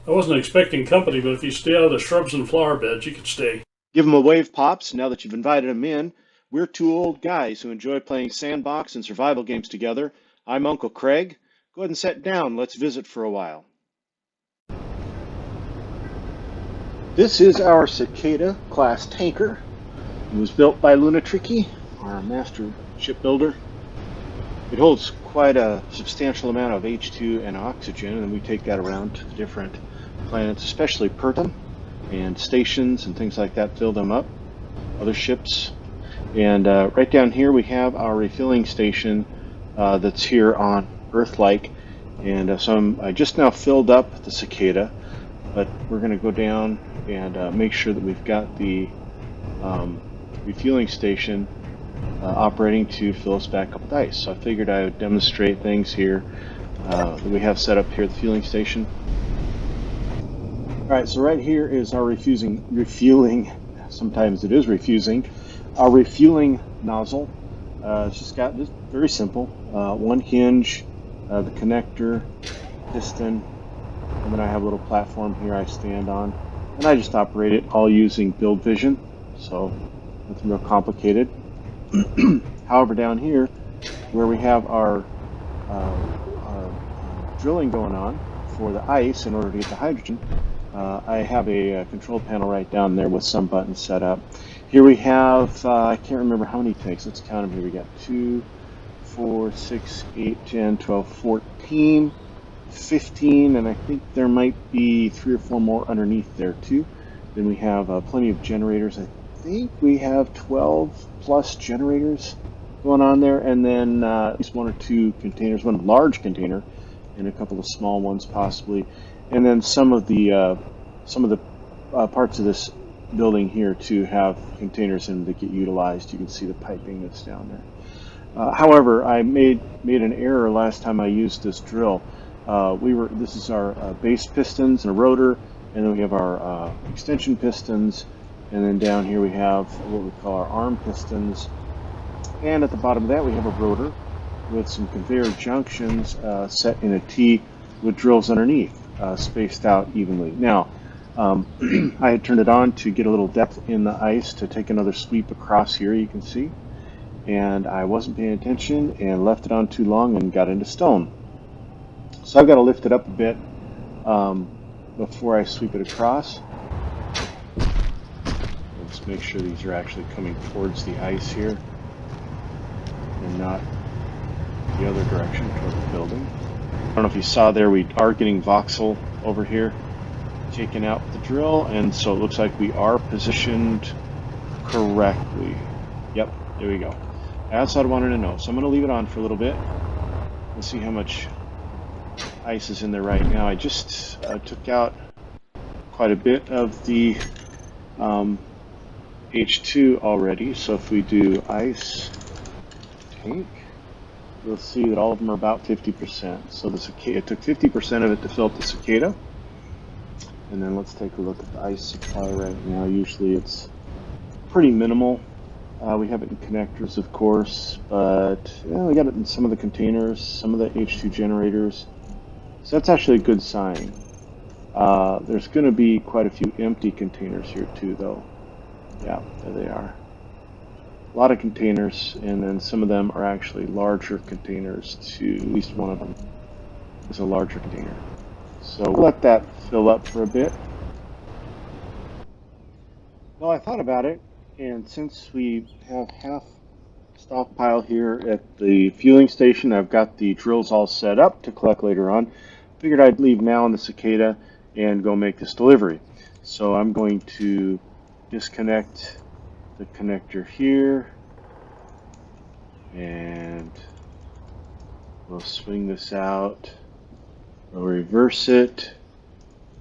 I wasn't expecting company, but if you stay out of the shrubs and flower beds, you could stay. Give them a wave, Pops, now that you've invited them in. We're two old guys who enjoy playing sandbox and survival games together. I'm Uncle Craig. Go ahead and sit down. Let's visit for a while. This is our Cicada class tanker. It was built by Lunatricky, our master shipbuilder. It holds quite a substantial amount of H2 and oxygen, and we take that around to the different planets, especially Pertam, and stations and things like that, fill them up, other ships. And right down here we have our refueling station that's here on Earth-like. And I just now filled up the Cicada, but we're going to go down and make sure that we've got the refueling station operating to fill us back up with ice. So I figured I would demonstrate things here that we have set up here at the fueling station. Alright, so right here is our refueling, sometimes it is refusing, our refueling nozzle. It's just got this very simple, one hinge, the connector, piston, and then I have a little platform here I stand on, and I just operate it all using Build Vision, so nothing real complicated. However, down here, where we have our drilling going on for the ice in order to get the hydrogen, I have a control panel right down there with some buttons set up. Here we have, I can't remember how many tanks, let's count them here. We got 2, 4, 6, 8, 10, 12, 14, 15, and I think there might be 3 or 4 more underneath there too. Then we have plenty of generators. I think we have 12 plus generators going on there, and then at least 1 or 2 containers, one large container and a couple of small ones possibly, and then some of the parts of this building here to have containers in that get utilized. You can see the piping that's down there. However, I made an error last time I used this drill. This is our base pistons and a rotor, and then we have our extension pistons, and then down here we have what we call our arm pistons, and at the bottom of that we have a rotor with some conveyor junctions set in a T with drills underneath, spaced out evenly. Now, I had turned it on to get a little depth in the ice to take another sweep across here, you can see, and I wasn't paying attention and left it on too long and got into stone. So I've got to lift it up a bit before I sweep it across. Let's make sure these are actually coming towards the ice here and not the other direction toward the building. I don't know if you saw there, we are getting voxel over here taken out with the drill, and so it looks like we are positioned correctly. Yep, there we go. That's what I wanted to know. So I'm going to leave it on for a little bit. Let's see how much ice is in there right now. I just took out quite a bit of the H2 already, so if we do ice tank, you'll see that all of them are about 50%. So the Cicada, it took 50% of it to fill up the Cicada. And then let's take a look at the ice supply right now. Usually it's pretty minimal. We have it in connectors, of course, but yeah, we got it in some of the containers, some of the H2 generators. So that's actually a good sign. There's going to be quite a few empty containers here too, though. Yeah, there they are. A lot of containers, and then some of them are actually larger containers too. At least one of them is a larger container. So we'll let that fill up for a bit. Well, I thought about it, and since we have half stockpile here at the fueling station, I've got the drills all set up to collect later on. Figured I'd leave now on the Cicada and go make this delivery. So I'm going to disconnect the connector here, and we'll swing this out. We'll reverse it,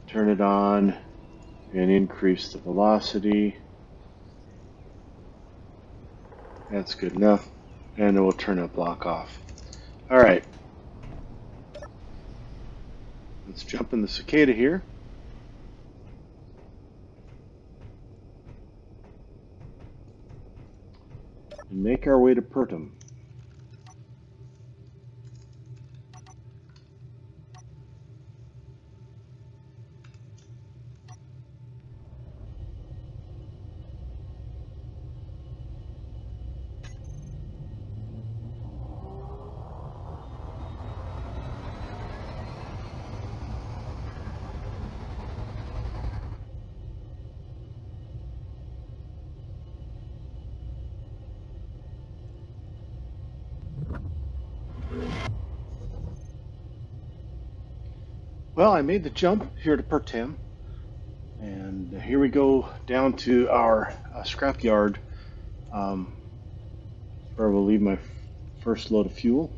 turn it on, and increase the velocity. That's good enough. And then we'll turn that block off. Alright. Let's jump in the Cicada here. And make our way to Pertam. Well, I made the jump here to Pertam, and here we go down to our scrap yard, where we'll leave my first load of fuel.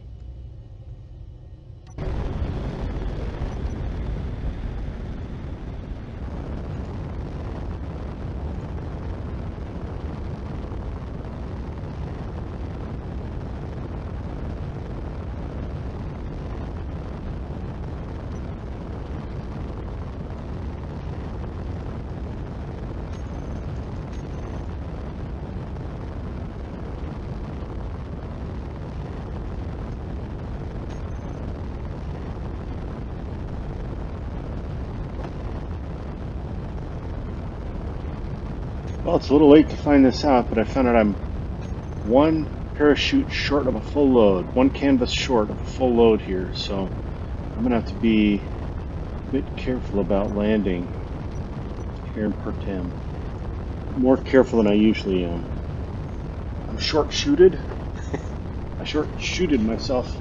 Well, it's a little late to find this out, but I found out I'm one parachute short of a full load, one canvas short of a full load here, so I'm going to have to be a bit careful about landing here in Pertam. More careful than I usually am. I'm short-shooted. I short-shooted myself.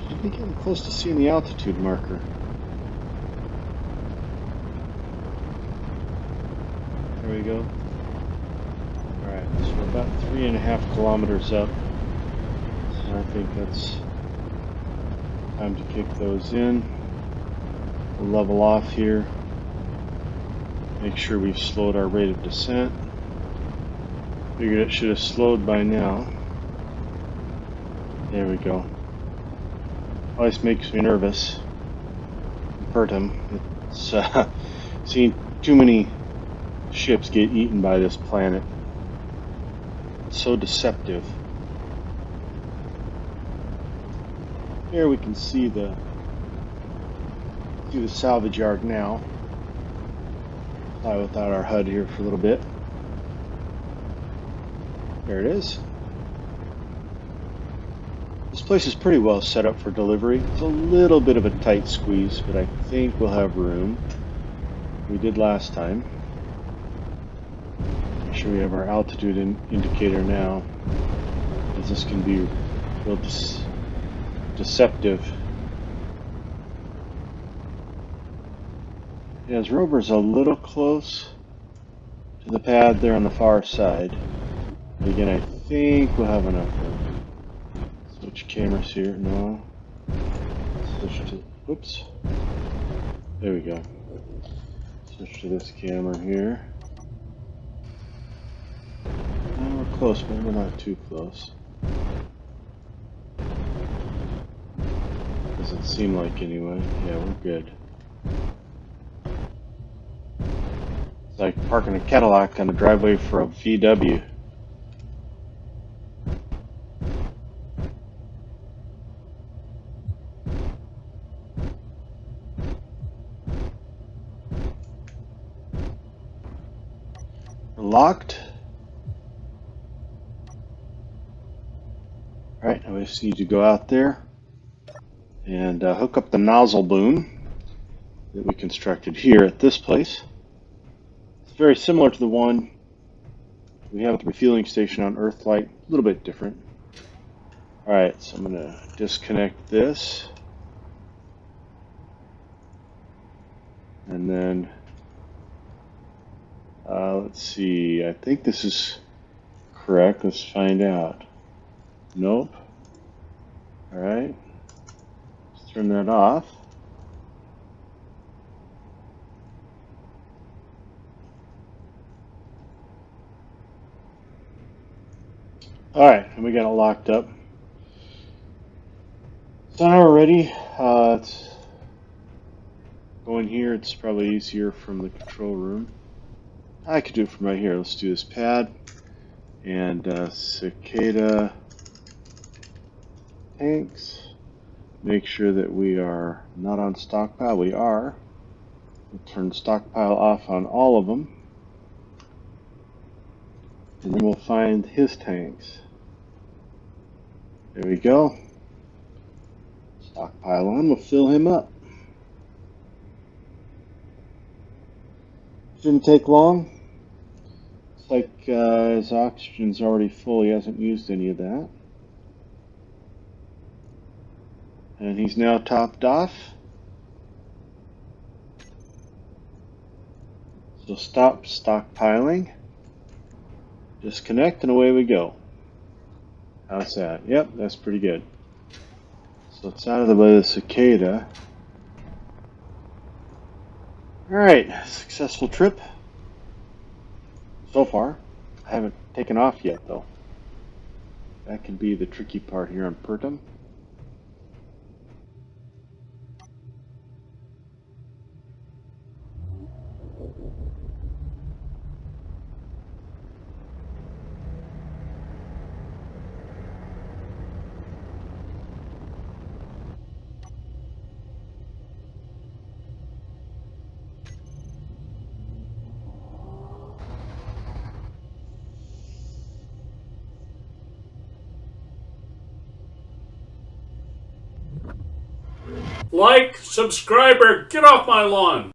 Should be getting close to seeing the altitude marker. There we go. Alright, so we're about 3.5 kilometers up. So I think that's time to kick those in. We'll level off here. Make sure we've slowed our rate of descent. Figured it should have slowed by now. There we go. Always makes me nervous. Pertam. It's seen too many ships get eaten by this planet. It's so deceptive. Here we can see the salvage yard now. Fly without our HUD here for a little bit. There it is. This place is pretty well set up for delivery. It's a little bit of a tight squeeze, but I think we'll have room. We did last time. Make sure we have our altitude indicator now, as this can be real deceptive. Yeah, his rover's a little close to the pad there on the far side. But again, I think we'll have enough room. Switch cameras here. No. Switch to. Oops. There we go. Switch to this camera here. We're close, but we're not too close. Doesn't seem like anyway. Yeah, we're good. It's like parking a Cadillac on the driveway for a VW. We're locked. Alright, now we just need to go out there and hook up the nozzle boom that we constructed here at this place. It's very similar to the one we have at the refueling station on Earthlight, a little bit different. Alright, so I'm going to disconnect this. And then, let's see, I think this is correct. Let's find out. Nope. Alright. Let's turn that off. Alright, and we got it locked up. So now we're ready. It's going here. It's probably easier from the control room. I could do it from right here. Let's do this pad and cicada tanks. Make sure that we are not on stockpile. We are. We'll turn stockpile off on all of them. And then we'll find his tanks. There we go. Stockpile on. We'll fill him up. Shouldn't take long. Like his oxygen's already full. He hasn't used any of that. And he's now topped off. So stop stockpiling. Disconnect and away we go. How's that? Yep, that's pretty good. So it's out of the way of the cicada. Alright, successful trip. So far. I haven't taken off yet though. That can be the tricky part here on Pertam. Like, subscriber, get off my lawn.